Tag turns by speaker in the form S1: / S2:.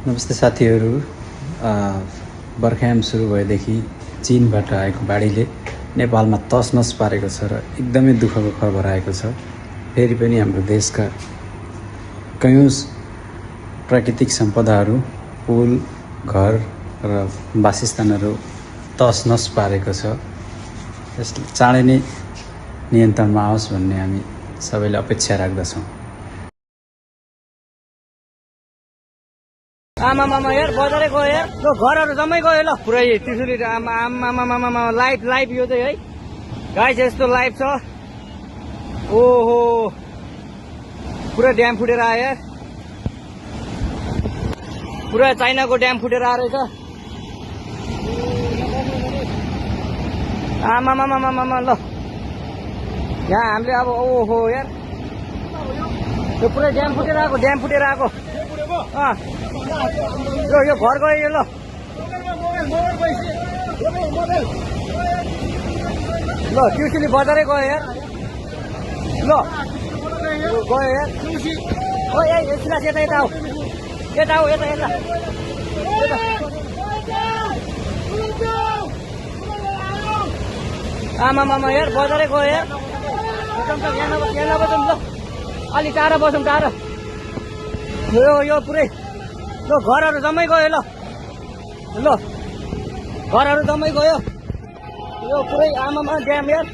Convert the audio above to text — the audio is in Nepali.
S1: नमस्ते साथीहरू। बर्खायाम सुरु भएदेखि चीनबाट आएको बाढीले नेपालमा तसनस पारेको छ र एकदमै दुःखको खबर आएको छ। फेरि पनि हाम्रो देशका कयौं प्राकृतिक सम्पदाहरू, पुल, घर र वासस्थानहरू तसनस पारेको छ। यसले चाँडै नै नियन्त्रणमा आओस् भन्ने हामी सबैले अपेक्षा राख्दछौँ।
S2: आमामामा यार बजारै गयो यार, यो घरहरू जम्मै गयो ल पुरै त्रिशुली। आमामामामा लाइभ यो चाहिँ है गाइस, यस्तो लाइभ छ। ओहो पुरा ड्याम फुटेर आयो यार, पुरा चाइनाको ड्याम फुटेर आएको रहेछ। आमामामामा ल यहाँ हामीले अब ओहो यार, यो पुरै ड्याम फुटेर आएको यो घर गयो यो ल त्रिशुली बजारै गयो यार, ल गयो यार। ओ एकछिन यता आऊ, यता आमामामा यार बजारै गयो यार। यहाँ नबसौँ ल, अलि टाढा बसौँ, टाढा। यो पुरै ल घरहरू जम्मै गयो ल घरहरू जम्मै गयो। यो पुरै आमामा ड्याम यार।